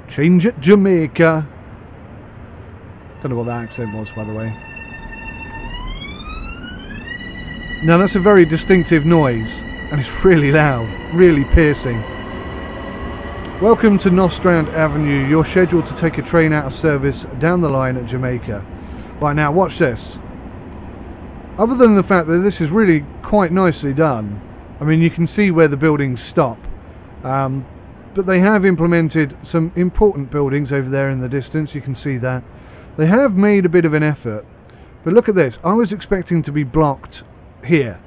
Change at Jamaica. Don't know what that accent was, by the way. Now that's a very distinctive noise, and it's really loud, really piercing. Welcome to Nostrand Avenue. You're scheduled to take a train out of service down the line at Jamaica. Right, now watch this. Other than the fact that this is really quite nicely done, I mean, you can see where the buildings stop, but they have implemented some important buildings over there in the distance. You can see that. They have made a bit of an effort, but look at this. I was expecting to be blocked here,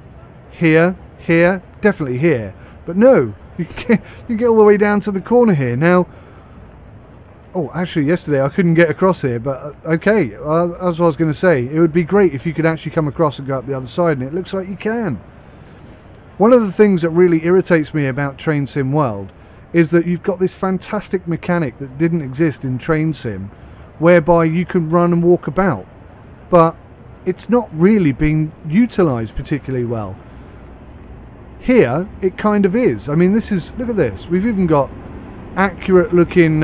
here, here, definitely here, but no, you get all the way down to the corner here. Now, oh, actually yesterday I couldn't get across here, but okay, as I was going to say, it would be great if you could actually come across and go up the other side, and it looks like you can. One of the things that really irritates me about Train Sim World is that you've got this fantastic mechanic that didn't exist in Train Sim, whereby you can run and walk about, but it's not really being utilised particularly well. Here it kind of is. I mean, this is, look at this, we've even got accurate looking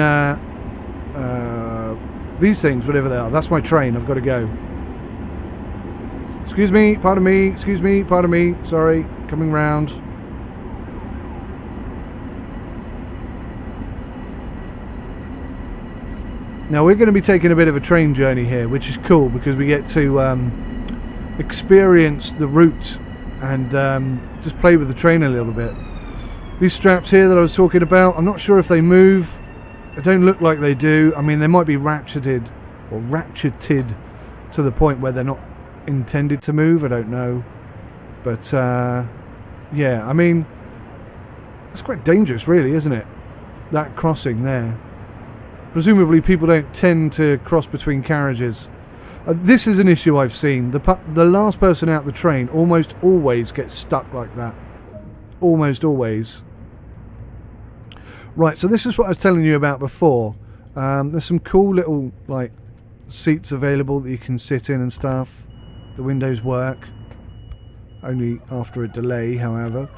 these things, whatever they are. That's my train, I've got to go. Excuse me, pardon me, excuse me, pardon me, sorry, coming round. Now we're going to be taking a bit of a train journey here, which is cool because we get to experience the route and just play with the train a little bit. These straps here that I was talking about, I'm not sure if they move. They don't look like they do. I mean, they might be ratcheted or ratcheted to the point where they're not intended to move. I don't know. But yeah, I mean, it's quite dangerous really, isn't it? That crossing there. Presumably people don't tend to cross between carriages. This is an issue I've seen. The last person out the train almost always gets stuck like that. Almost always. Right, so this is what I was telling you about before. There's some cool little like seats available that you can sit in and stuff. The windows work. Only after a delay, however.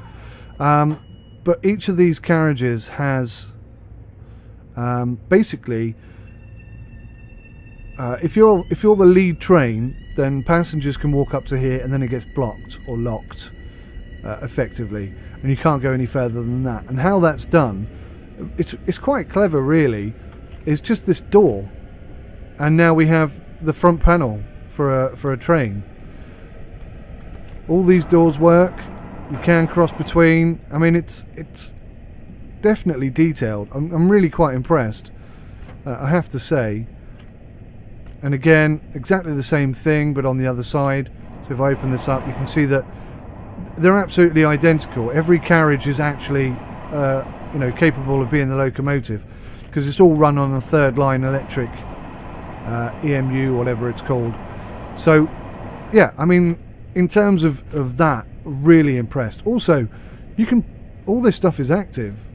But each of these carriages has basically, if you're the lead train, then passengers can walk up to here, and then it gets blocked or locked, effectively, and you can't go any further than that. And how that's done, it's quite clever, really. It's just this door, and now we have the front panel for a train. All these doors work. You can cross between. I mean, it's definitely detailed. I'm really quite impressed, I have to say. And again, exactly the same thing, but on the other side. So if I open this up, you can see that they're absolutely identical. Every carriage is actually, you know, capable of being the locomotive, because it's all run on a third line electric EMU, whatever it's called. So, yeah, I mean, in terms of that, really impressed. Also, you can, all this stuff is active.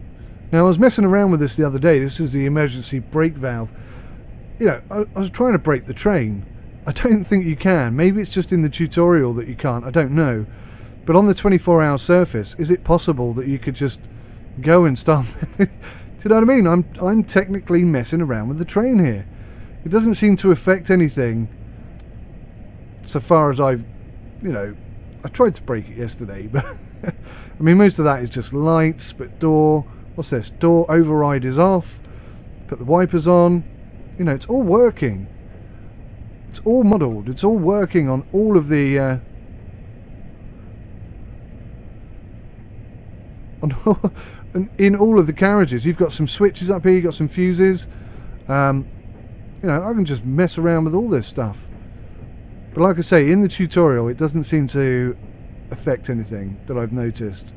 Now, I was messing around with this the other day. This is the emergency brake valve. You know, I was trying to brake the train. I don't think you can. Maybe it's just in the tutorial that you can't. I don't know. But on the 24-hour surface, is it possible that you could just go and start? Do you know what I mean? I'm technically messing around with the train here. It doesn't seem to affect anything so far as I've, you know, I tried to brake it yesterday, but I mean, most of that is just lights. But door, what's this? Door override is off. Put the wipers on. You know, it's all working. It's all modelled. It's all working on all of the in all of the carriages. You've got some switches up here. You've got some fuses. You know, I can just mess around with all this stuff. But like I say, in the tutorial, it doesn't seem to affect anything that I've noticed.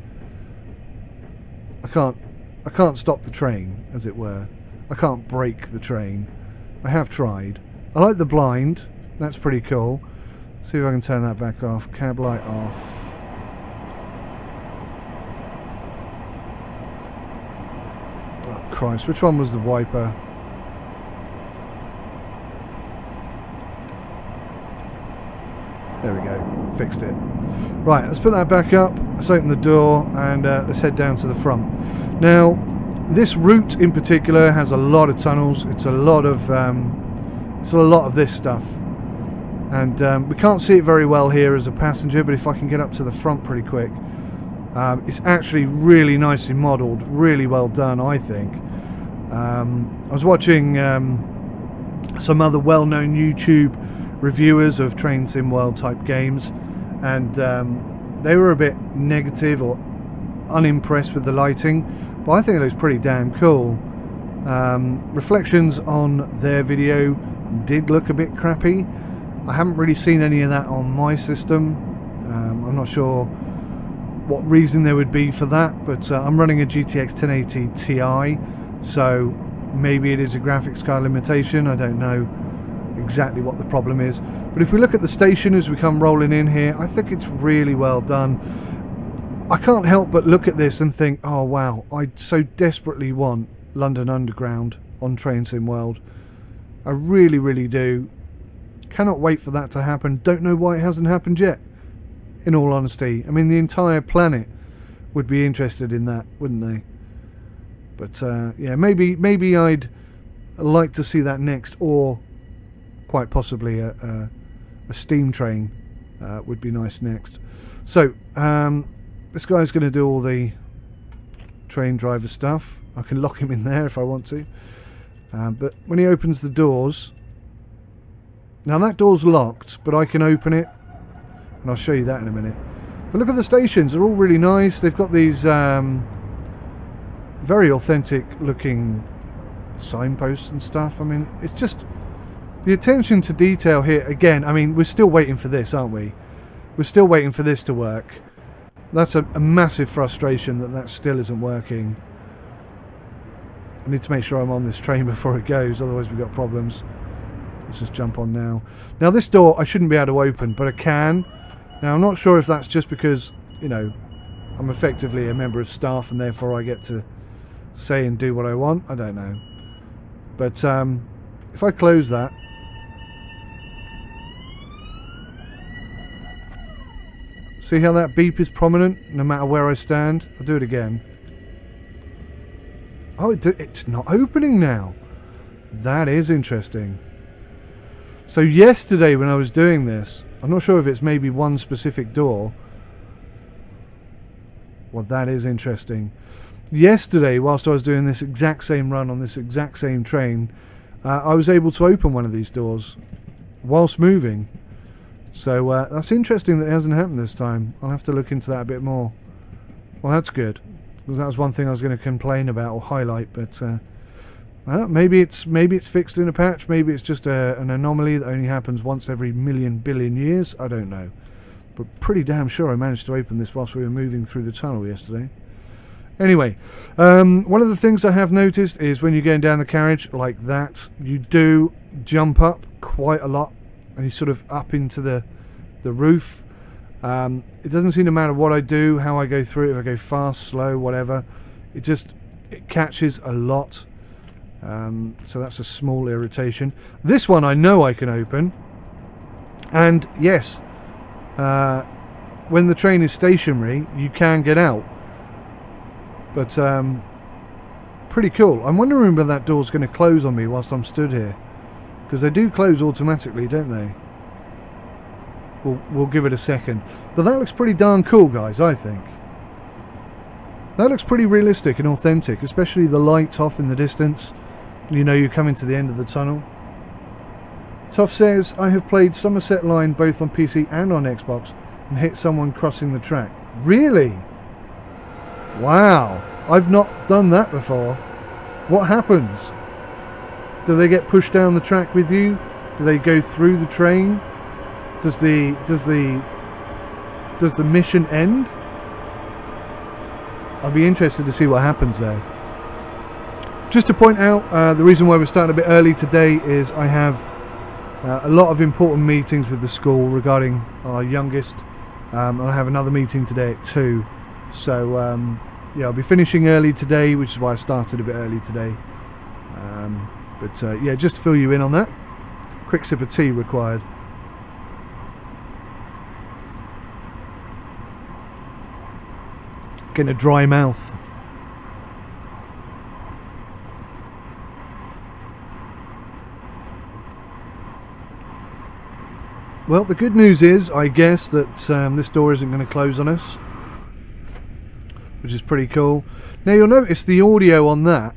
I can't stop the train, as it were. I can't brake the train. I have tried. I like the blind. That's pretty cool. See if I can turn that back off. Cab light off. Oh Christ, which one was the wiper? There we go, fixed it. Right, let's put that back up, let's open the door, and let's head down to the front. Now, This route in particular has a lot of tunnels. It's a lot of this stuff, and we can't see it very well here as a passenger. But if I can get up to the front pretty quick, it's actually really nicely modelled, really well done, I think. I was watching some other well-known YouTube reviewers of Train Sim World type games, and they were a bit negative or unimpressed with the lighting. But I think it looks pretty damn cool. Reflections on their video did look a bit crappy. I haven't really seen any of that on my system. I'm not sure what reason there would be for that, but I'm running a GTX 1080 Ti, so maybe it is a graphics card limitation. I don't know exactly what the problem is. But if we look at the station as we come rolling in here, I think it's really well done. I can't help but look at this and think, oh wow, I so desperately want London Underground on Train Sim World. I really, really do. Cannot wait for that to happen. Don't know why it hasn't happened yet, in all honesty. I mean, the entire planet would be interested in that, wouldn't they? But yeah, maybe I'd like to see that next, or quite possibly a steam train would be nice next. So, this guy's going to do all the train driver stuff. I can lock him in there if I want to. But when he opens the doors... Now that door's locked, but I can open it. And I'll show you that in a minute. But look at the stations. They're all really nice. They've got these very authentic looking signposts and stuff. I mean, it's just... The attention to detail here, again, I mean, we're still waiting for this, aren't we? We're still waiting for this to work. That's a massive frustration that still isn't working. I need to make sure I'm on this train before it goes, otherwise we've got problems. Let's just jump on now. Now this door I shouldn't be able to open, but I can. Now I'm not sure if that's just because, you know, I'm effectively a member of staff and therefore I get to say and do what I want. I don't know. But if I close that, see how that beep is prominent no matter where I stand? I'll do it again. Oh, it's not opening now. That is interesting. So yesterday when I was doing this, I'm not sure if it's maybe one specific door. Well, that is interesting. Yesterday, whilst I was doing this exact same run on this exact same train, I was able to open one of these doors whilst moving. So that's interesting that it hasn't happened this time. I'll have to look into that a bit more. Well, that's good, because that was one thing I was going to complain about or highlight. But maybe it's fixed in a patch. Maybe it's just an anomaly that only happens once every million billion years. I don't know. But pretty damn sure I managed to open this whilst we were moving through the tunnel yesterday. Anyway, one of the things I have noticed is when you're going down the carriage like that, you do jump up quite a lot. And he's sort of up into the roof. It doesn't seem to matter what I do, how I go through it, if I go fast, slow, whatever. It catches a lot. So that's a small irritation. This one I know I can open. And yes, when the train is stationary, you can get out. But pretty cool. I'm wondering whether that door's going to close on me whilst I'm stood here. Because they do close automatically, don't they? We'll give it a second. But that looks pretty darn cool, guys, I think. That looks pretty realistic and authentic, especially the lights off in the distance. You know you're coming to the end of the tunnel. Toff says, I have played Somerset Line both on PC and on Xbox and hit someone crossing the track. Really? Wow. I've not done that before. What happens? Do they get pushed down the track with you? Do they go through the train? Does the mission end? I'll be interested to see what happens there. Just to point out, the reason why we're starting a bit early today is I have a lot of important meetings with the school regarding our youngest. I have another meeting today at 2. So yeah, I'll be finishing early today, which is why I started a bit early today. But yeah, just to fill you in on that. Quick sip of tea required. Getting a dry mouth. Well, the good news is, I guess, that this door isn't going to close on us, which is pretty cool. Now you'll notice the audio on that.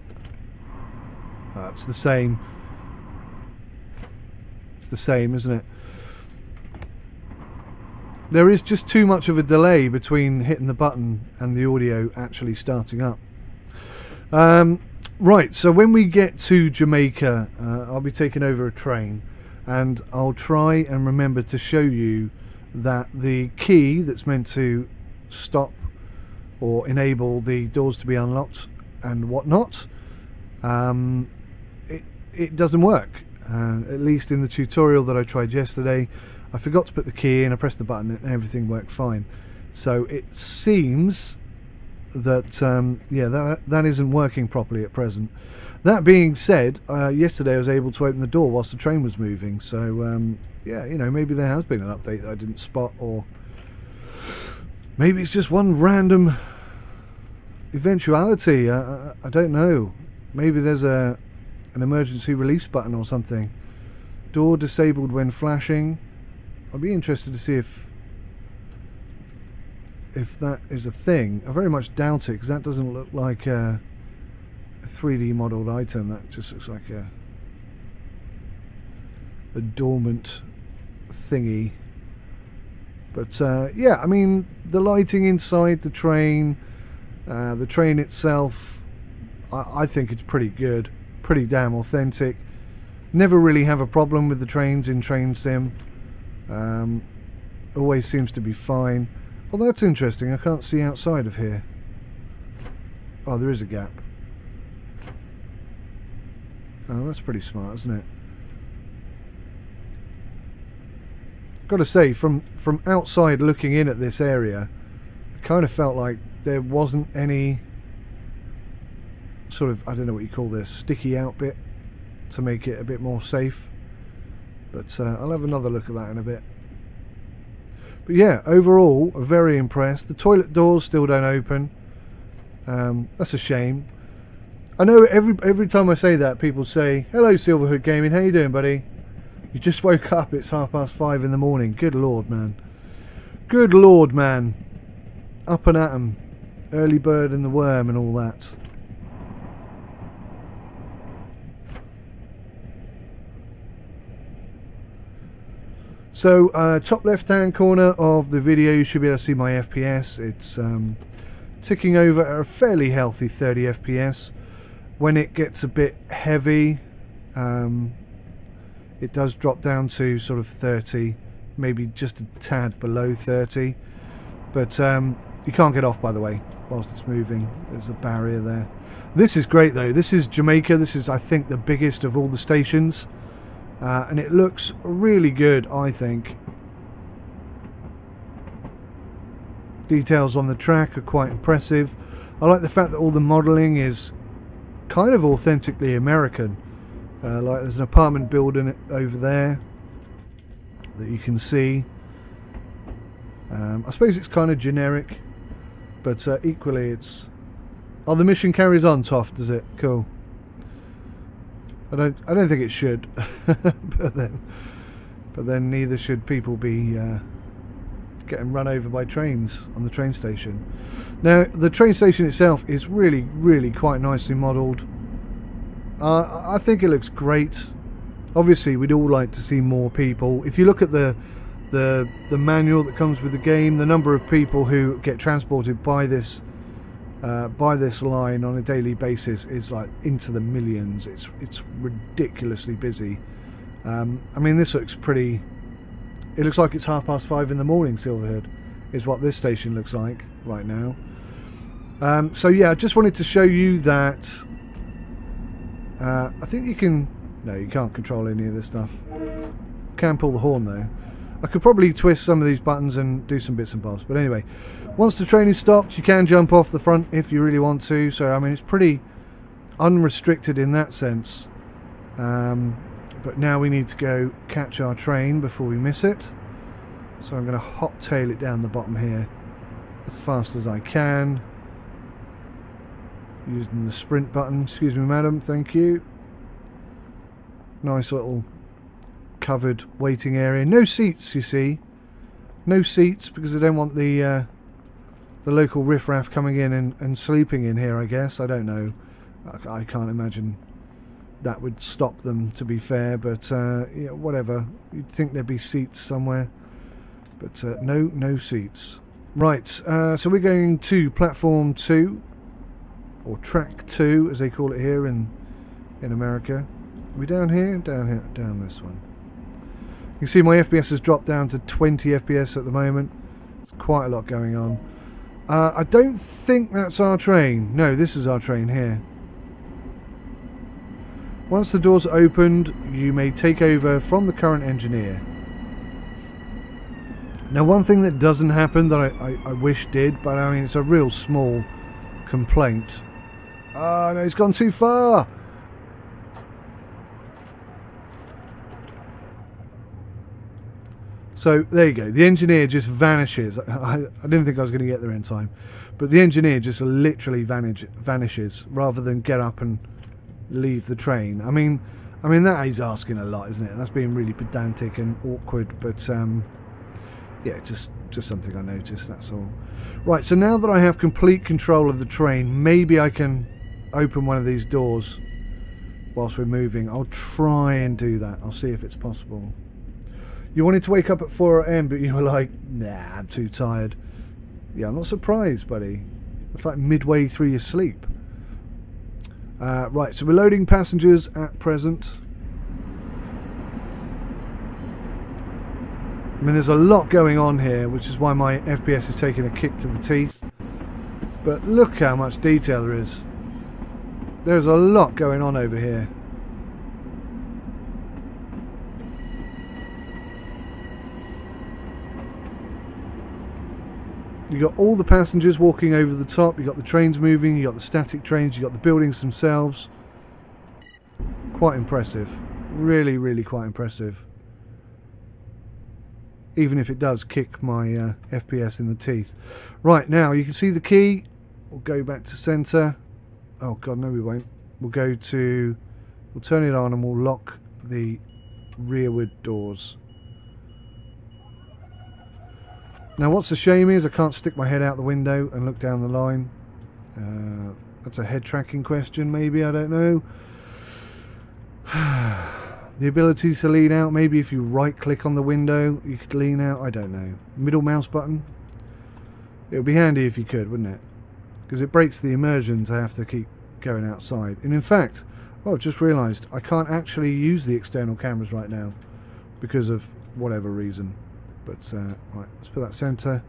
It's the same. It's the same, isn't it? There is just too much of a delay between hitting the button and the audio actually starting up. Right, so when we get to Jamaica, I'll be taking over a train, and I'll try and remember to show you that the key that's meant to stop or enable the doors to be unlocked and whatnot, it doesn't work. At least in the tutorial that I tried yesterday, I forgot to put the key in, I pressed the button and everything worked fine. So it seems that yeah, that isn't working properly at present. That being said, yesterday I was able to open the door whilst the train was moving, so yeah, you know, maybe there has been an update that I didn't spot, or maybe it's just one random eventuality. I don't know. Maybe there's an emergency release button or something. Door disabled when flashing. I'll be interested to see if that is a thing. I very much doubt it, because that doesn't look like a 3D modelled item. That just looks like a dormant thingy. But yeah, I mean, the lighting inside the train itself, I think it's pretty good, pretty damn authentic. Never really have a problem with the trains in Train Sim. Always seems to be fine. Oh, that's interesting. I can't see outside of here. Oh, there is a gap. Oh, that's pretty smart, isn't it? Got to say, from outside looking in at this area, I kind of felt like there wasn't any sort of, I don't know what you call this, sticky out bit to make it a bit more safe. But I'll have another look at that in a bit. But yeah, overall, very impressed. The toilet doors still don't open. That's a shame. I know every time I say that, people say, "Hello, Silverhood Gaming. How you doing, buddy? You just woke up. It's 5:30 in the morning." Good lord, man. Good lord, man. Up and at 'em. Early bird and the worm and all that. So, top left-hand corner of the video, you should be able to see my FPS. It's ticking over at a fairly healthy 30 FPS. When it gets a bit heavy, it does drop down to sort of 30, maybe just a tad below 30. But you can't get off, by the way, whilst it's moving. There's a barrier there. This is great, though. This is Jamaica. This is, I think, the biggest of all the stations. And it looks really good, I think. Details on the track are quite impressive. I like the fact that all the modelling is kind of authentically American. Like there's an apartment building over there that you can see. I suppose it's kind of generic, but equally it's... Oh, the mission carries on, Toft, does it? Cool. I don't think it should, but then neither should people be getting run over by trains on the train station. Now, the train station itself is really, really quite nicely modelled. I think it looks great. Obviously, we'd all like to see more people. If you look at the manual that comes with the game, the number of people who get transported by this line on a daily basis is like into the millions. It's ridiculously busy. I mean, this looks pretty... It looks like it's 5:30 in the morning, Silverhead, is what this station looks like right now. So yeah, I just wanted to show you that. I think you can... No, you can't control any of this stuff. Can pull the horn though. I could probably twist some of these buttons and do some bits and bobs. But anyway, once the train is stopped, you can jump off the front if you really want to. So I mean, it's pretty unrestricted in that sense. But now we need to go catch our train before we miss it. So I'm going to hot tail it down the bottom here as fast as I can, using the sprint button. Excuse me, madam, thank you. Nice little covered waiting area. No seats, you see. No seats because they don't want the local riffraff coming in and sleeping in here, I guess. I don't know. I can't imagine that would stop them, to be fair, but yeah, whatever. You'd think there'd be seats somewhere, but no seats. Right, so we're going to platform 2, or track 2 as they call it here in America. Are we down here? Down here, down this one. You can see my FPS has dropped down to 20 FPS at the moment. There's quite a lot going on. I don't think that's our train. No, this is our train here. Once the doors are opened, you may take over from the current engineer. Now, one thing that doesn't happen that I wish did, but I mean, it's a real small complaint. Oh, no, it's gone too far! So, there you go. The engineer just vanishes. I didn't think I was going to get there in time. But the engineer just literally vanishes rather than get up and leave the train. I mean that is asking a lot, isn't it? That's being really pedantic and awkward, but yeah, just something I noticed, that's all. Right, so now that I have complete control of the train, maybe I can open one of these doors whilst we're moving. I'll try and do that. I'll see if it's possible. You wanted to wake up at 4 AM, but you were like, nah, I'm too tired. Yeah, I'm not surprised, buddy. It's like midway through your sleep. Right, so we're loading passengers at present. I mean, there's a lot going on here, which is why my FPS is taking a kick to the teeth. But look how much detail there is. There's a lot going on over here. You got all the passengers walking over the top, you got the trains moving, you got the static trains, you got the buildings themselves. Quite impressive. Really, really quite impressive. Even if it does kick my FPS in the teeth. Right, now you can see the key. We'll go back to centre. Oh god, no we won't. We'll turn it on and we'll lock the rearward doors. Now what's a shame is I can't stick my head out the window and look down the line. That's a head tracking question maybe, I don't know. The ability to lean out, maybe if you right click on the window you could lean out, I don't know. Middle mouse button? It would be handy if you could, wouldn't it? Because it breaks the immersion to have to keep going outside. And in fact, oh, I've just realised I can't actually use the external cameras right now because of whatever reason. But right, let's put that centre,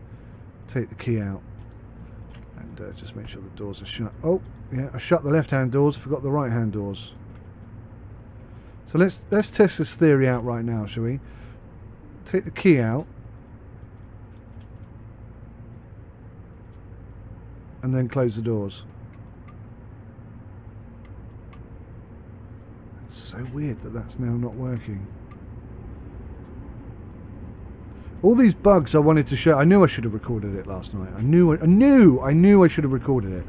take the key out, and just make sure the doors are shut. Oh, yeah, I shut the left-hand doors, forgot the right-hand doors. So let's test this theory out right now, shall we? Take the key out, and then close the doors. It's so weird that that's now not working. All these bugs I wanted to show. I knew I should have recorded it last night. I knew I should have recorded it.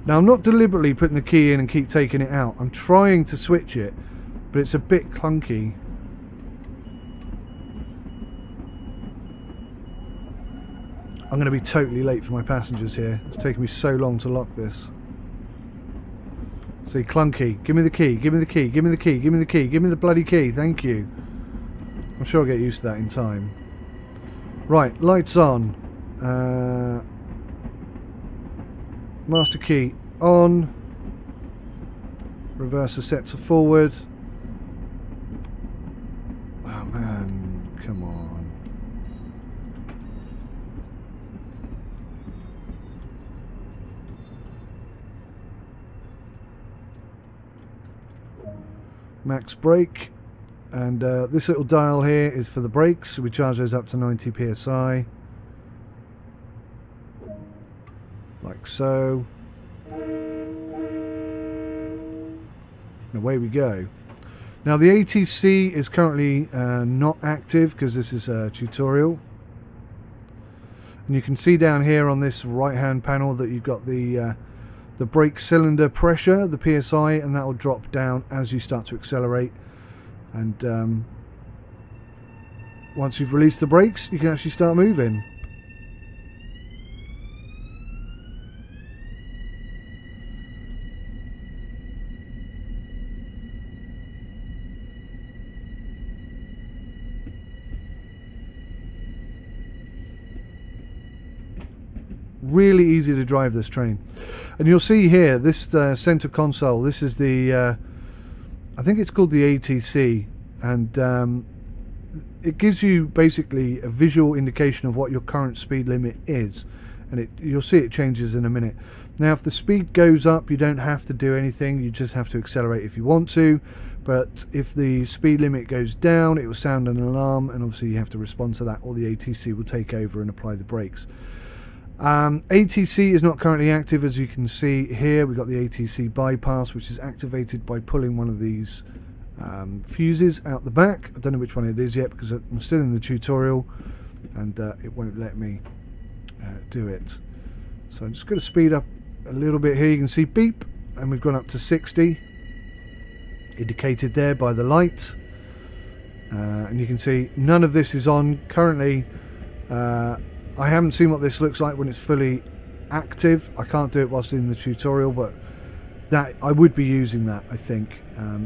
Now I'm not deliberately putting the key in and keep taking it out. I'm trying to switch it, but it's a bit clunky. I'm going to be totally late for my passengers here. It's taken me so long to lock this. See, clunky. Give me the key. Give me the key. Give me the key. Give me the key. Give me the bloody key. Thank you. I'm sure I'll get used to that in time. Right, lights on. Master key on. Reverser set to forward. Oh man, come on. Max brake. And this little dial here is for the brakes. We charge those up to 90 psi. Like so. And away we go. Now the ATC is currently not active because this is a tutorial. And you can see down here on this right hand panel that you've got the brake cylinder pressure, the PSI, and that will drop down as you start to accelerate. And once you've released the brakes, you can actually start moving. Really easy to drive this train. And you'll see here, this center console, this is the, I think it's called the ATC, and it gives you basically a visual indication of what your current speed limit is, and you'll see it changes in a minute. Now if the speed goes up, you don't have to do anything, you just have to accelerate if you want to, but if the speed limit goes down, it will sound an alarm, and obviously you have to respond to that, or the ATC will take over and apply the brakes. ATC is not currently active, as you can see here. We've got the ATC bypass, which is activated by pulling one of these fuses out the back. I don't know which one it is yet because I'm still in the tutorial and it won't let me do it. So I'm just going to speed up a little bit here. You can see beep, and we've gone up to 60, indicated there by the light, and you can see none of this is on currently. I haven't seen what this looks like when it's fully active. I can't do it whilst in the tutorial, but that I would be using that, I think,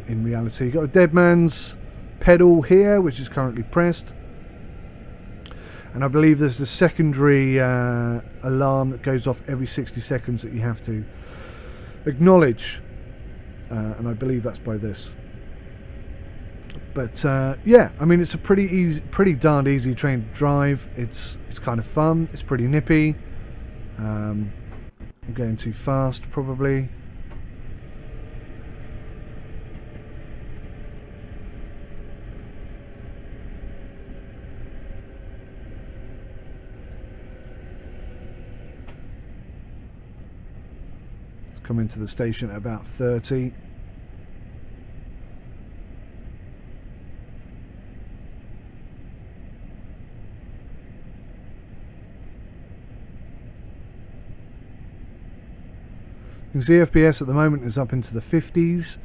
in reality. You've got a dead man's pedal here, which is currently pressed, and I believe there's a secondary alarm that goes off every 60 seconds that you have to acknowledge, and I believe that's by this. But yeah, I mean, it's a pretty darned easy train to drive. It's kind of fun. It's pretty nippy. I'm going too fast, probably. Let's come into the station at about 30. You can see FPS at the moment is up into the 50s.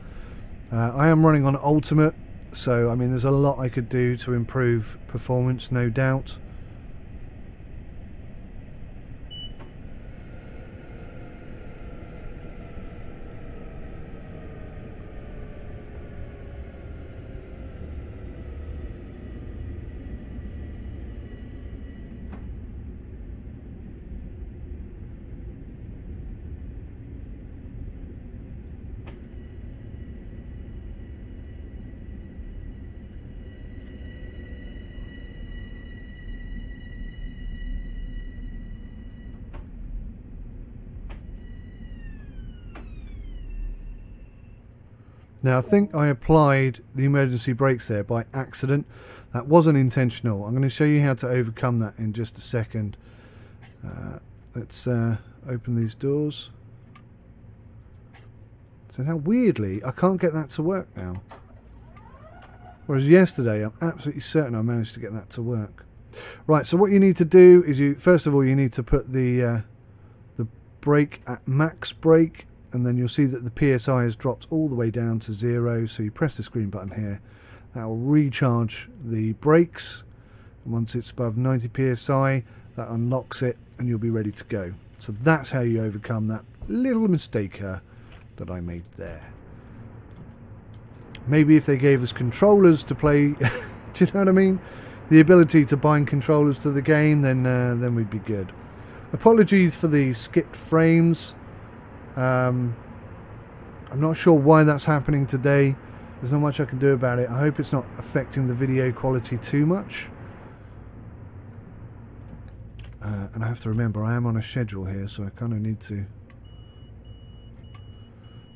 I am running on Ultimate, so I mean there's a lot I could do to improve performance, no doubt. Now I think I applied the emergency brakes there by accident. That wasn't intentional. I'm going to show you how to overcome that in just a second. Let's open these doors. So now weirdly I can't get that to work now. Whereas yesterday I'm absolutely certain I managed to get that to work. Right, so what you need to do is first of all you need to put the brake at max brake, and then you'll see that the PSI has dropped all the way down to 0, so you press this green button here. That will recharge the brakes, and once it's above 90 PSI that unlocks it and you'll be ready to go. So that's how you overcome that little mistake that I made there. Maybe if they gave us controllers to play, do you know what I mean? The ability to bind controllers to the game, then we'd be good. Apologies for the skipped frames. I'm not sure why that's happening today. There's not much I can do about it. I hope it's not affecting the video quality too much. And I have to remember I am on a schedule here, so I kind of need to...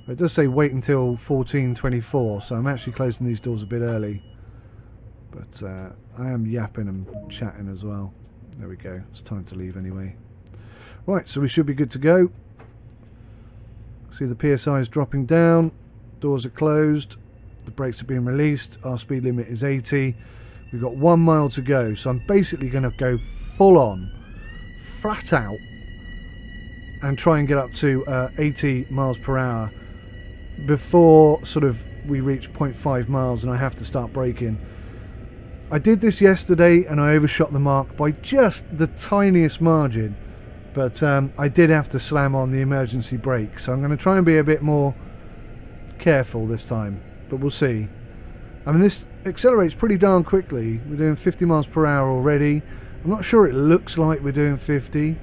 It does say wait until 14:24, so I'm actually closing these doors a bit early. But I am yapping and chatting as well. There we go. It's time to leave anyway. Right, so we should be good to go. See the PSI is dropping down, doors are closed, the brakes are being released, our speed limit is 80. We've got 1 mile to go, so I'm basically going to go full on, flat out, and try and get up to 80 miles per hour before sort of we reach 0.5 miles and I have to start braking. I did this yesterday and I overshot the mark by just the tiniest margin, but I did have to slam on the emergency brake, so I'm going to try and be a bit more careful this time, but we'll see. I mean, this accelerates pretty darn quickly. We're doing 50 miles per hour already. I'm not sure it looks like we're doing 50.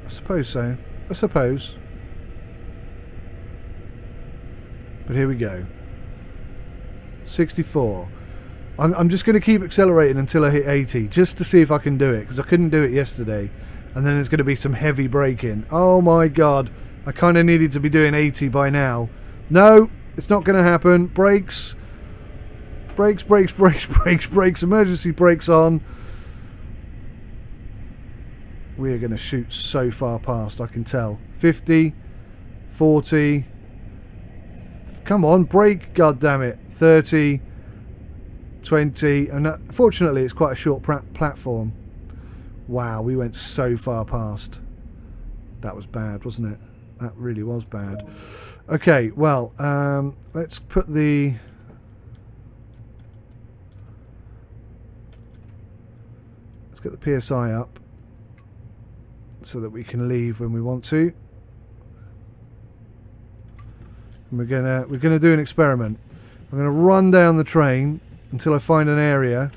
I suppose so. I suppose. But here we go. 64. I'm just going to keep accelerating until I hit 80, just to see if I can do it, because I couldn't do it yesterday. And then there's going to be some heavy braking. Oh my god. I kind of needed to be doing 80 by now. No, it's not going to happen. Brakes. Brakes, brakes, brakes, brakes, brakes. Emergency brakes on. We are going to shoot so far past, I can tell. 50, 40. Come on, brake, goddammit. 30, 20. And fortunately, it's quite a short platform. Wow, we went so far past. That was bad, wasn't it? That really was bad. Okay, well, let's put the... Let's get the PSI up so that we can leave when we want to. And we're gonna do an experiment. I'm gonna run down the train until I find an area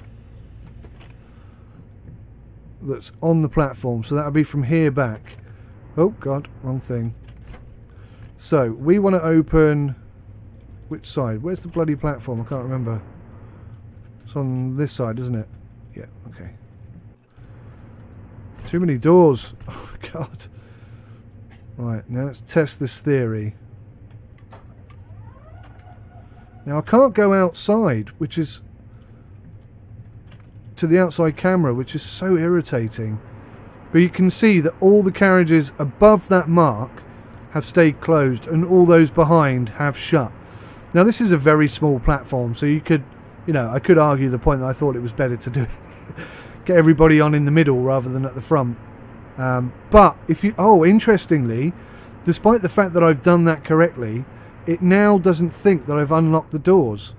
that's on the platform. So that'll be from here back. Oh god, wrong thing. So we want to open which side? Where's the bloody platform? I can't remember. It's on this side, isn't it? Yeah, okay. Too many doors. Oh god. Right, now let's test this theory. Now I can't go outside, which is to the outside camera, which is so irritating. But you can see that all the carriages above that mark have stayed closed and all those behind have shut. Now this is a very small platform, so you could, you know, I could argue the point that I thought it was better to do get everybody on in the middle rather than at the front. But if you, oh, interestingly, despite the fact that I've done that correctly, it now doesn't think that I've unlocked the doors.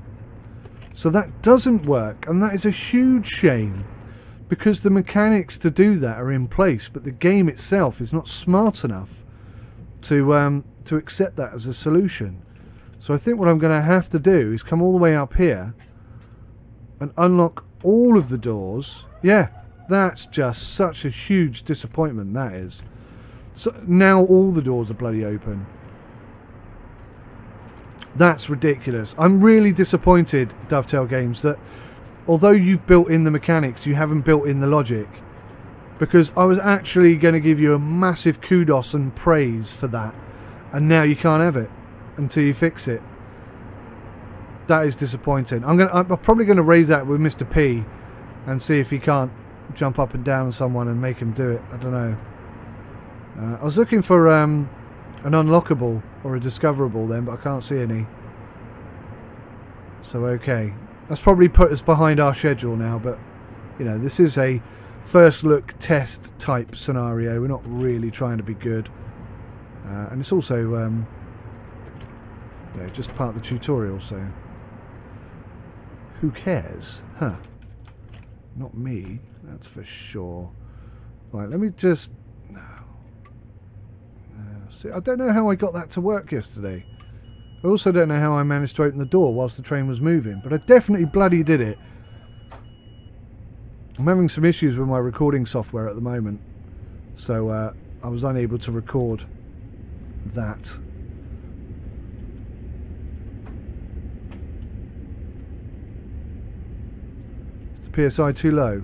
So that doesn't work, and that is a huge shame, because the mechanics to do that are in place, but the game itself is not smart enough to accept that as a solution. So I think what I'm going to have to do is come all the way up here and unlock all of the doors. Yeah, that's just such a huge disappointment, that is. So now all the doors are bloody open. That's ridiculous. I'm really disappointed, Dovetail Games, that although you've built in the mechanics, you haven't built in the logic. Because I was actually going to give you a massive kudos and praise for that. And now you can't have it until you fix it. That is disappointing. I'm probably going to raise that with Mr. P and see if he can't jump up and down on someone and make him do it. I don't know. I was looking for an unlockable or a discoverable then, but I can't see any. So okay, that's probably put us behind our schedule now, but you know, this is a first look test type scenario. We're not really trying to be good, and it's also you know, just part of the tutorial, so who cares? Huh? Not me, that's for sure. Right, let me just... see, I don't know how I got that to work yesterday. I also don't know how I managed to open the door whilst the train was moving, but I definitely bloody did it. I'm having some issues with my recording software at the moment, so I was unable to record that. Is the PSI too low?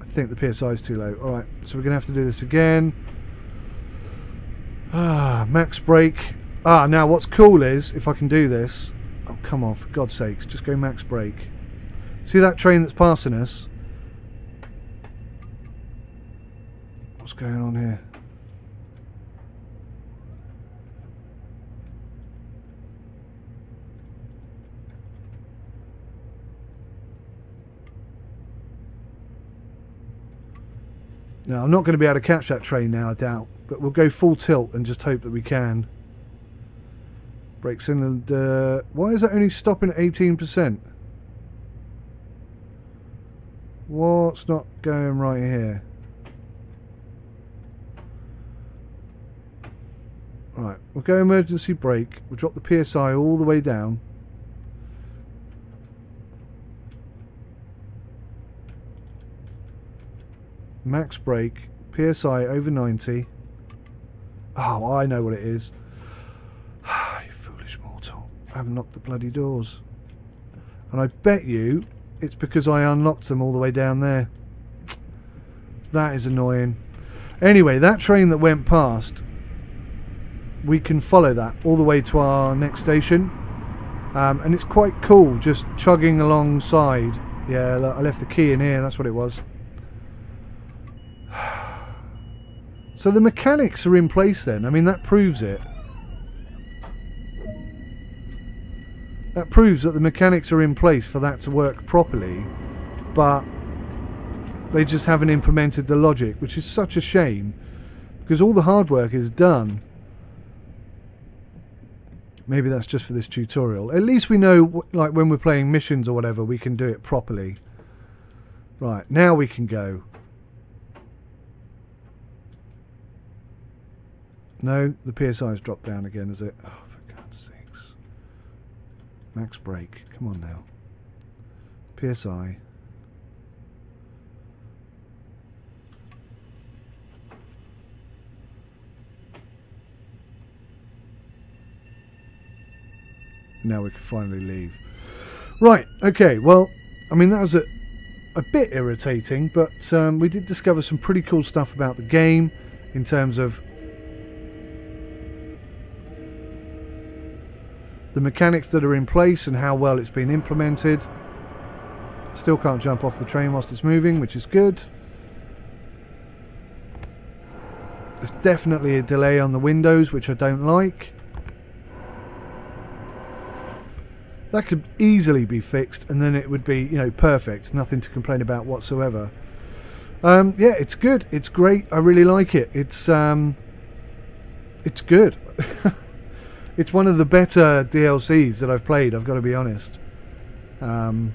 I think the PSI is too low. Alright, so we're going to have to do this again. Ah, max brake. Ah, now what's cool is, if I can do this... Oh, come on, for God's sakes, just go max brake. See that train that's passing us? What's going on here? No, I'm not going to be able to catch that train now, I doubt. But we'll go full tilt and just hope that we can. Brake cylinder. Why is that only stopping at 18%? What's not going right here? Right, we'll go emergency brake. We'll drop the PSI all the way down. Max brake. PSI over 90. Oh, I know what it is. You foolish mortal. I haven't locked the bloody doors. And I bet you it's because I unlocked them all the way down there. That is annoying. Anyway, that train that went past, we can follow that all the way to our next station. And it's quite cool just chugging alongside. Yeah, look, I left the key in here, that's what it was. So the mechanics are in place then. I mean, that proves it. That proves that the mechanics are in place for that to work properly, but they just haven't implemented the logic, which is such a shame, because all the hard work is done. Maybe that's just for this tutorial. At least we know, like when we're playing missions or whatever, we can do it properly. Right, now we can go. No, the PSI's dropped down again, is it? Oh, for God's sakes. Max brake. Come on now. PSI. Now we can finally leave. Right, okay, well, I mean, that was a bit irritating, but we did discover some pretty cool stuff about the game in terms of the mechanics that are in place and how well it's been implemented. Still can't jump off the train whilst it's moving, which is good. There's definitely a delay on the windows, which I don't like. That could easily be fixed, and then it would be, you know, perfect. Nothing to complain about whatsoever. Yeah, it's good. It's great. I really like it. It's good. It's one of the better DLCs that I've played, I've got to be honest. I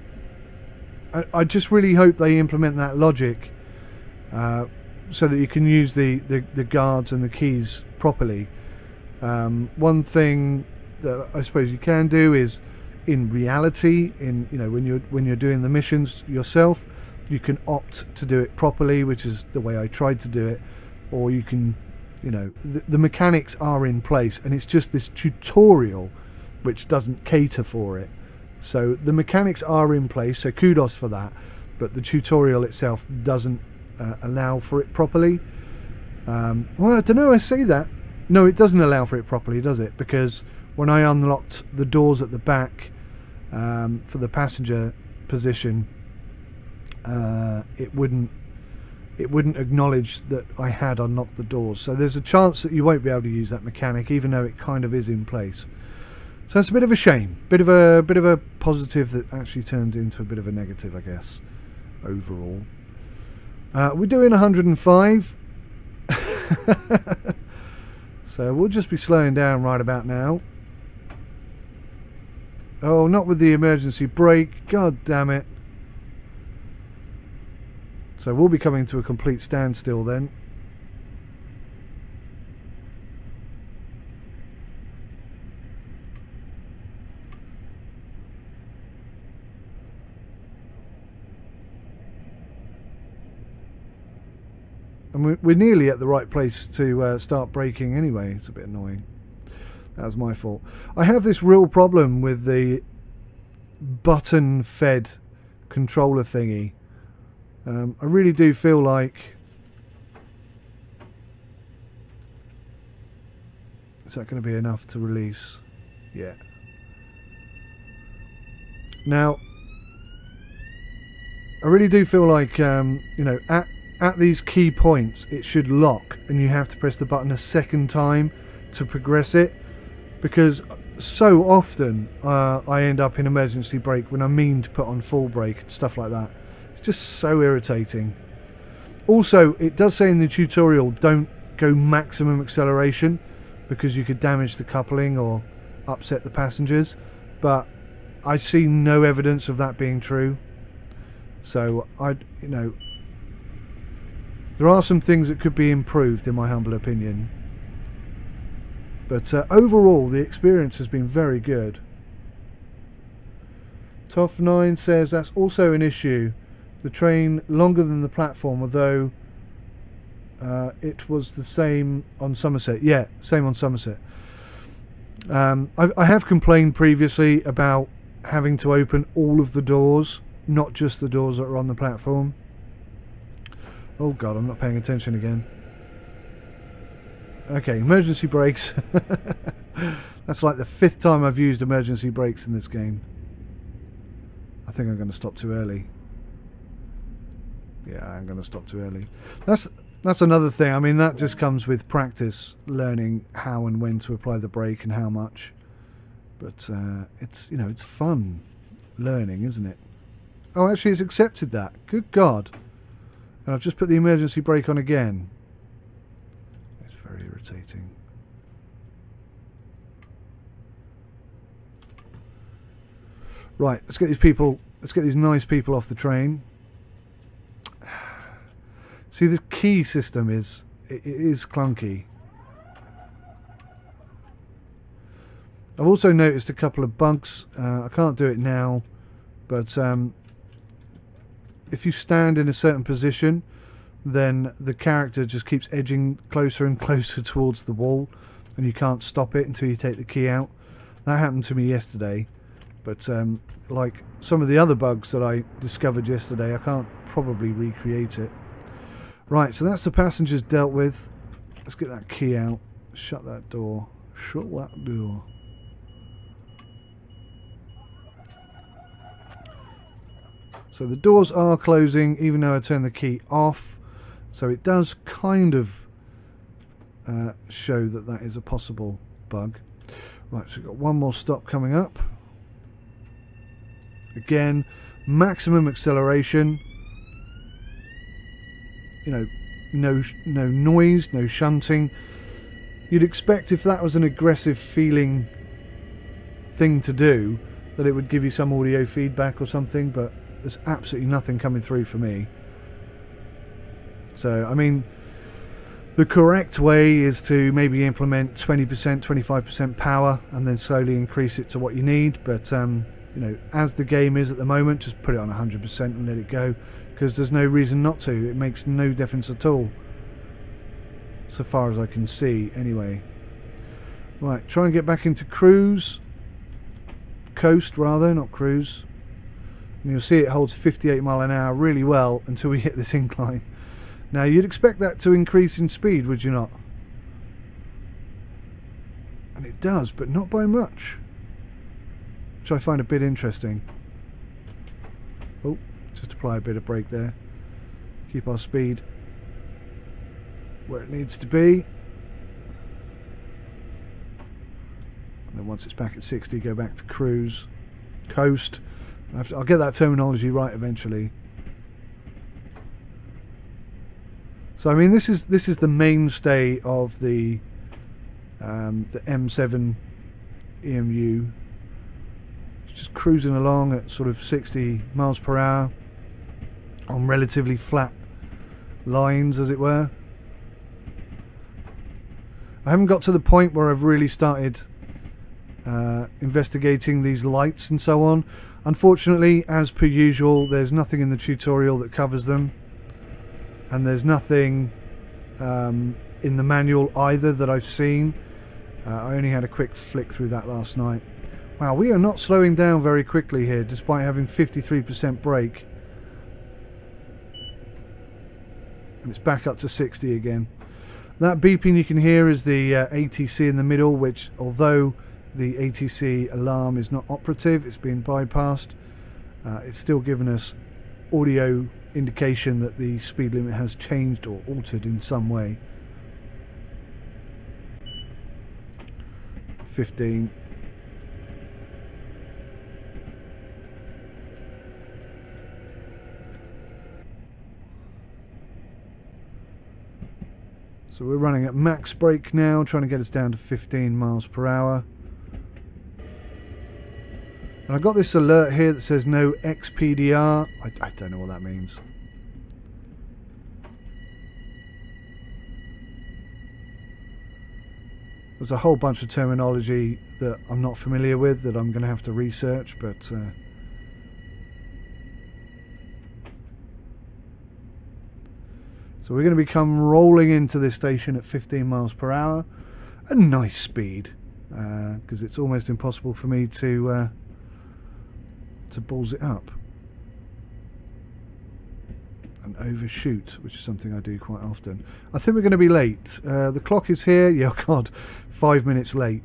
just really hope they implement that logic so that you can use the guards and the keys properly. One thing that I suppose you can do is, in reality, when you're doing the missions yourself, you can opt to do it properly, which is the way I tried to do it, or you can, you know, the mechanics are in place, and it's just this tutorial which doesn't cater for it. So the mechanics are in place, so kudos for that, but the tutorial itself doesn't allow for it properly. Well, I don't know, I say that. No, it doesn't allow for it properly, does it? Because when I unlocked the doors at the back for the passenger position, it wouldn't acknowledge that I had unlocked the doors. So there's a chance that you won't be able to use that mechanic, even though it kind of is in place. So it's a bit of a shame, bit of a positive that actually turned into a bit of a negative, I guess, overall. We're doing 105, so we'll just be slowing down right about now. Oh, not with the emergency brake, god damn it. So we'll be coming to a complete standstill then. And we're nearly at the right place to start braking anyway. It's a bit annoying. That was my fault. I have this real problem with the button-fed controller thingy. I really do feel like... Is that going to be enough to release? Yeah. Now, I really do feel like, you know, at these key points, it should lock, and you have to press the button a second time to progress it, because so often I end up in emergency brake when I mean to put on full brake and stuff like that. It's just so irritating. Also, it does say in the tutorial, don't go maximum acceleration, because you could damage the coupling or upset the passengers, but I see no evidence of that being true. So you know, there are some things that could be improved in my humble opinion, but overall the experience has been very good. Toff9 says that's also an issue. The train longer than the platform, although it was the same on Somerset. Yeah, same on Somerset. I have complained previously about having to open all of the doors, not just the doors that are on the platform. Oh god, I'm not paying attention again. Okay, emergency brakes. That's like the 5th time I've used emergency brakes in this game. I think I'm going to stop too early. Yeah, I'm going to stop too early. That's another thing. I mean, that just comes with practice, learning how and when to apply the brake and how much. But it's, you know, it's fun learning, isn't it? Oh, actually, it's accepted that. Good God! And I've just put the emergency brake on again. It's very irritating. Right, let's get these people. Let's get these nice people off the train. See, the key system is clunky. I've also noticed a couple of bugs. I can't do it now, but if you stand in a certain position, then the character just keeps edging closer and closer towards the wall, and you can't stop it until you take the key out. That happened to me yesterday, but like some of the other bugs that I discovered yesterday, I can't probably recreate it. Right, so that's the passengers dealt with. Let's get that key out. Shut that door. Shut that door. So the doors are closing even though I turn the key off. So it does kind of show that that is a possible bug. Right, so we've got one more stop coming up. Again, maximum acceleration. You know, no noise, no shunting. You'd expect if that was an aggressive feeling thing to do, that it would give you some audio feedback or something, but there's absolutely nothing coming through for me. So, I mean, the correct way is to maybe implement 20%, 25% power and then slowly increase it to what you need, but you know, as the game is at the moment, just put it on 100% and let it go, because there's no reason not to. It makes no difference at all, so far as I can see anyway. Right, try and get back into coast rather, not cruise. And you'll see it holds 58 mile an hour really well until we hit this incline. Now you'd expect that to increase in speed, would you not? And it does, but not by much, which I find a bit interesting. Oh, just apply a bit of brake there. Keep our speed where it needs to be. And then once it's back at 60, go back to cruise. Coast. I'll get that terminology right eventually. So I mean, this is the mainstay of the M7 EMU. It's just cruising along at sort of 60 miles per hour on relatively flat lines, as it were. I haven't got to the point where I've really started investigating these lights and so on. Unfortunately, as per usual, there's nothing in the tutorial that covers them, and there's nothing in the manual either that I've seen. I only had a quick flick through that last night. Wow, we are not slowing down very quickly here, despite having 53% brake. And it's back up to 60 again. That beeping you can hear is the ATC in the middle, which, although the ATC alarm is not operative, it's been bypassed, it's still giving us audio indication that the speed limit has changed or altered in some way. 15. So we're running at max brake now, trying to get us down to 15 miles per hour. And I got this alert here that says no XPDR. I don't know what that means. There's a whole bunch of terminology that I'm not familiar with that I'm going to have to research, but so we're going to become rolling into this station at 15 miles per hour. A nice speed, because it's almost impossible for me to balls it up and overshoot, which is something I do quite often. I think we're going to be late. The clock is here. Yeah, God, 5 minutes late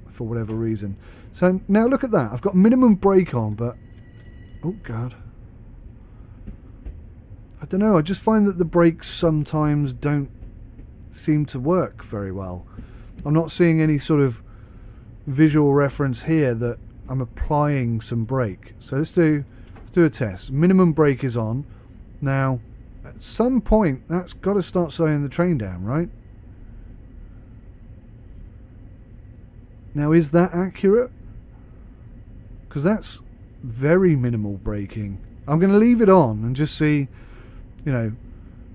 for whatever reason. So now look at that. I've got minimum brake on, but oh God, I don't know. I just find that the brakes sometimes don't seem to work very well. I'm not seeing any sort of visual reference here that I'm applying some brake. So let's do a test. Minimum brake is on. Now, at some point, that's got to start slowing the train down, right? Now, is that accurate? Because that's very minimal braking. I'm going to leave it on and just see, you know,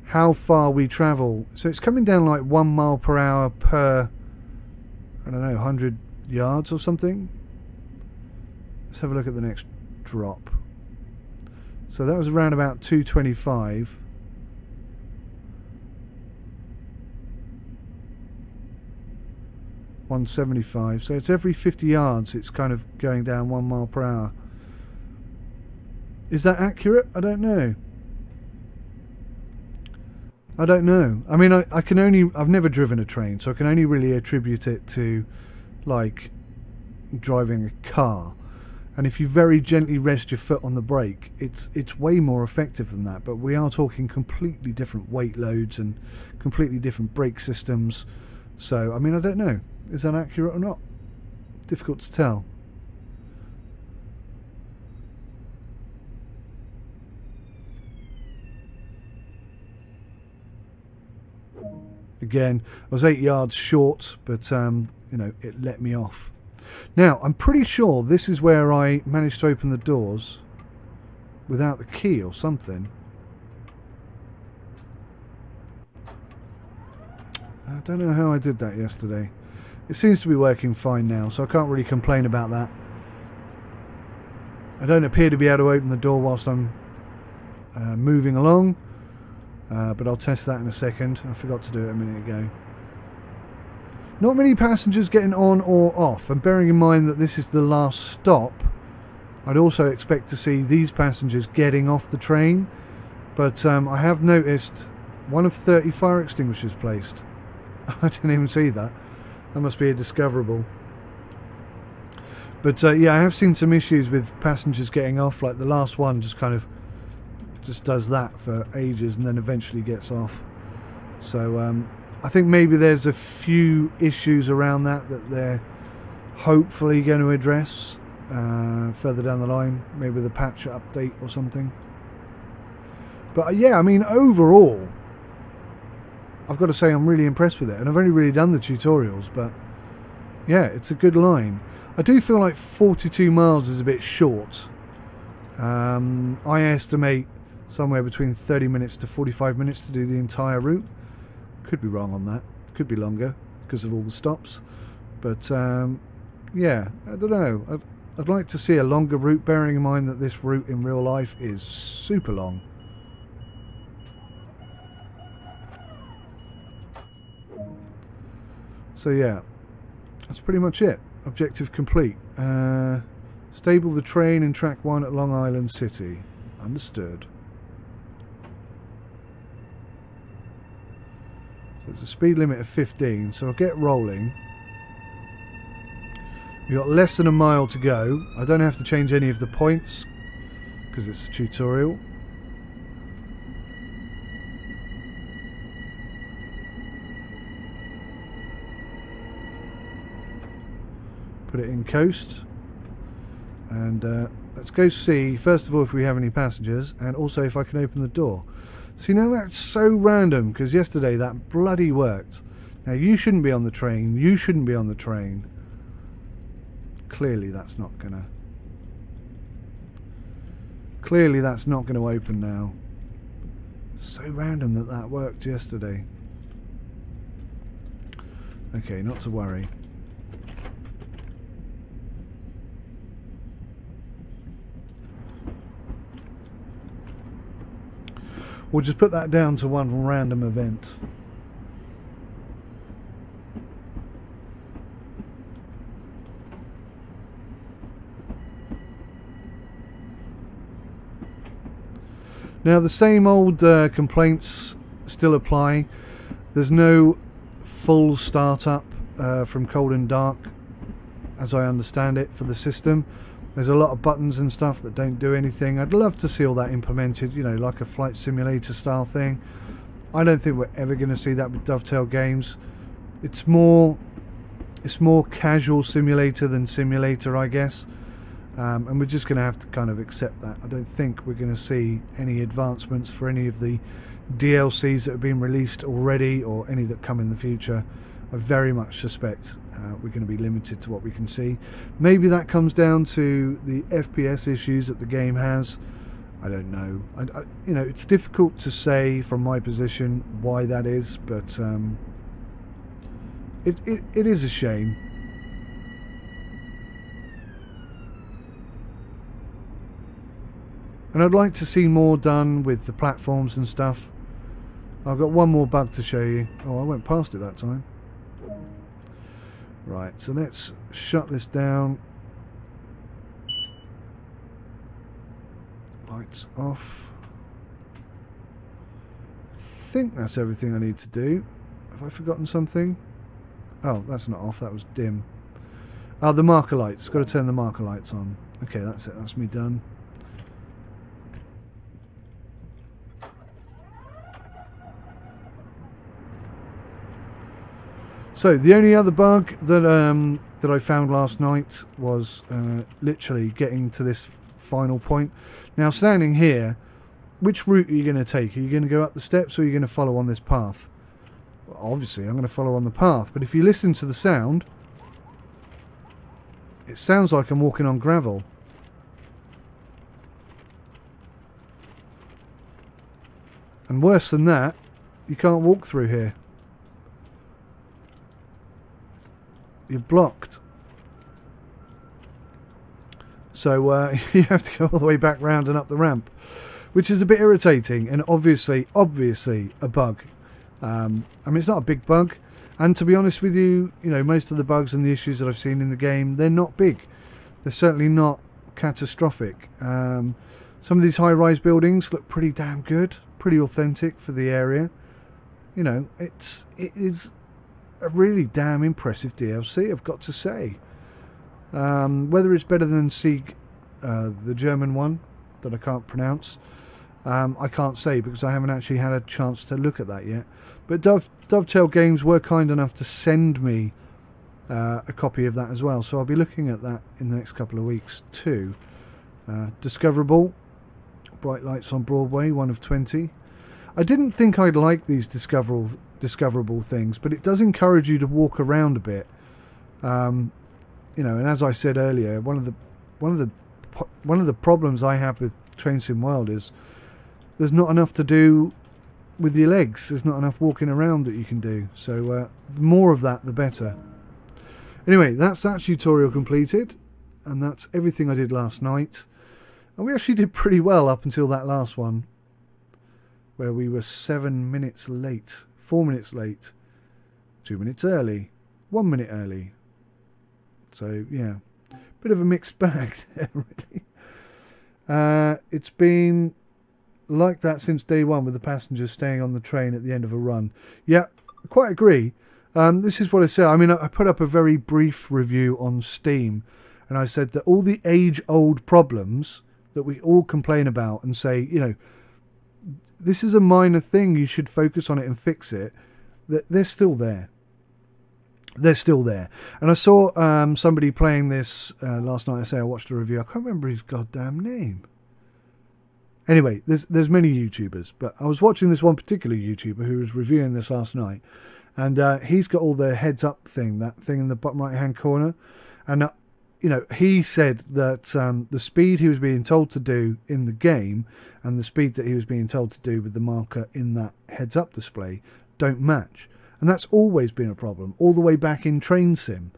how far we travel. So it's coming down like 1 mile per hour per, I don't know, 100 yards or something. Let's have a look at the next drop. So that was around about 225. $175. So it's every 50 yards it's kind of going down 1 mile per hour. Is that accurate? I don't know. I don't know. I mean, I can only... I've never driven a train, so I can only really attribute it to, like, driving a car. And if you very gently rest your foot on the brake, it's way more effective than that. But we are talking completely different weight loads and completely different brake systems. So, I mean, I don't know. Is that accurate or not? Difficult to tell. Again, I was 8 yards short, but, you know, it let me off. Now, I'm pretty sure this is where I managed to open the doors without the key or something. I don't know how I did that yesterday. It seems to be working fine now, so I can't really complain about that. I don't appear to be able to open the door whilst I'm moving along, but I'll test that in a second. I forgot to do it a minute ago. Not many passengers getting on or off, and bearing in mind that this is the last stop, I'd also expect to see these passengers getting off the train, but I have noticed one of 30 fire extinguishers placed. I didn't even see that. That must be a discoverable. But yeah, I have seen some issues with passengers getting off, like the last one just kind of just does that for ages and then eventually gets off. So I think maybe there's a few issues around that they're hopefully going to address further down the line, maybe with a patch update or something. But yeah, I mean, overall, I've got to say I'm really impressed with it, and I've only really done the tutorials, but yeah, it's a good line. I do feel like 42 miles is a bit short. I estimate somewhere between 30 minutes to 45 minutes to do the entire route. Could be wrong on that. Could be longer because of all the stops. But yeah, I don't know. I'd like to see a longer route, bearing in mind that this route in real life is super long. So yeah, that's pretty much it. Objective complete. Stable the train in track 1 at Long Island City. Understood. So it's a speed limit of 15, so I'll get rolling. We've got less than a mile to go. I don't have to change any of the points because it's a tutorial. Put it in coast, and let's go see first of all if we have any passengers, and also if I can open the door. See, now that's so random because yesterday that bloody worked. Now you shouldn't be on the train, you shouldn't be on the train. clearly that's not gonna open now. So random that that worked yesterday. Okay, not to worry. We'll just put that down to one random event. Now the same old complaints still apply. There's no full startup from cold and dark, as I understand it, for the system. There's a lot of buttons and stuff that don't do anything. I'd love to see all that implemented, you know, like a flight simulator style thing. I don't think we're ever going to see that with Dovetail games. It's more casual simulator than simulator, I guess. And we're just going to have to kind of accept that. I don't think we're going to see any advancements for any of the DLCs that have been released already or any that come in the future. I very much suspect we're going to be limited to what we can see. Maybe that comes down to the FPS issues that the game has. I don't know. You know, it's difficult to say from my position why that is, but it is a shame. And I'd like to see more done with the platforms and stuff. I've got one more bug to show you. Oh, I went past it that time. Right, so let's shut this down. Lights off. I think that's everything I need to do. Have I forgotten something? Oh, that's not off, that was dim. Oh, the marker lights. Got to turn the marker lights on. Okay, that's it. That's me done. So the only other bug that that I found last night was literally getting to this final point. Now, standing here, which route are you going to take? Are you going to go up the steps or are you going to follow on this path? Well, obviously, I'm going to follow on the path. But if you listen to the sound, it sounds like I'm walking on gravel. And worse than that, you can't walk through here. You're blocked. So you have to go all the way back round and up the ramp, which is a bit irritating and obviously a bug. I mean, it's not a big bug, and to be honest with you, you know, most of the bugs and the issues that I've seen in the game, they're not big. They're certainly not catastrophic. Some of these high-rise buildings look pretty damn good, pretty authentic for the area. You know, it is a really damn impressive DLC, I've got to say. Whether it's better than Sieg, the German one that I can't pronounce, I can't say because I haven't actually had a chance to look at that yet. But Dovetail Games were kind enough to send me a copy of that as well, so I'll be looking at that in the next couple of weeks too. Discoverable, bright lights on Broadway, 1 of 20. I didn't think I'd like these discoverable things, but it does encourage you to walk around a bit. You know, and as I said earlier, one of the problems I have with Train Sim World is there's not enough to do with your legs. There's not enough walking around that you can do. So more of that, the better. Anyway, that's that tutorial completed, and that's everything I did last night. And we actually did pretty well up until that last one, where we were 7 minutes late, 4 minutes late, 2 minutes early, 1 minute early. So yeah, bit of a mixed bag there, really. It's been like that since day one, with the passengers staying on the train at the end of a run. Yeah, I quite agree. This is what I said. I mean, I put up a very brief review on Steam, and I said that all the age-old problems that we all complain about and say, you know, this is a minor thing, you should focus on it and fix it, that they're still there. They're still there. And I saw somebody playing this last night. I say I watched a review. I can't remember his goddamn name. Anyway, there's many YouTubers, but I was watching this one particular YouTuber who was reviewing this last night, and he's got all the heads up thing, that thing in the bottom right hand corner, and you know, he said that the speed he was being told to do in the game and the speed that he was being told to do with the marker in that heads-up display don't match. And that's always been a problem, all the way back in Train Sim.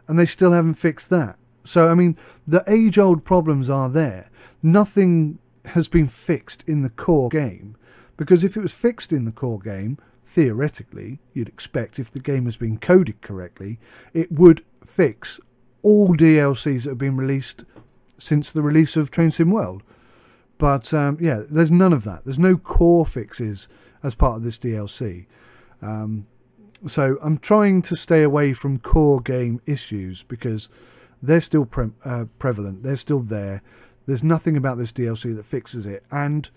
And they still haven't fixed that. So, I mean, the age-old problems are there. Nothing has been fixed in the core game. Because if it was fixed in the core game, theoretically, you'd expect if the game has been coded correctly, it would fix all DLCs that have been released since the release of Train Sim World. But, yeah, there's none of that. There's no core fixes as part of this DLC. So I'm trying to stay away from core game issues because they're still prevalent. They're still there. There's nothing about this DLC that fixes it. And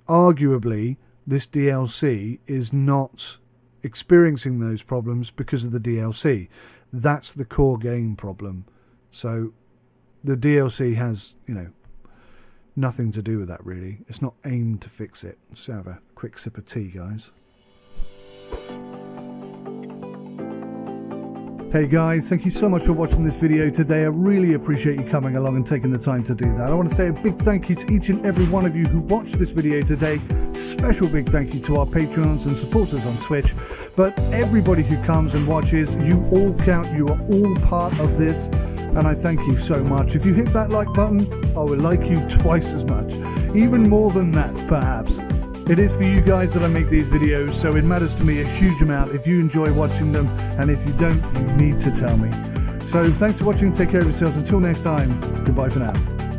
arguably, this DLC is not experiencing those problems because of the DLC. That's the core game problem. So the DLC has, you know, nothing to do with that really. It's not aimed to fix it. Let's have a quick sip of tea, guys. Hey guys, thank you so much for watching this video today. I really appreciate you coming along and taking the time to do that. I want to say a big thank you to each and every one of you who watched this video today. Special big thank you to our patrons and supporters on Twitch. But everybody who comes and watches, you all count. You are all part of this. And I thank you so much. If you hit that like button, I will like you twice as much. Even more than that, perhaps. It is for you guys that I make these videos, so it matters to me a huge amount if you enjoy watching them, and if you don't, you need to tell me. So thanks for watching, take care of yourselves, until next time, goodbye for now.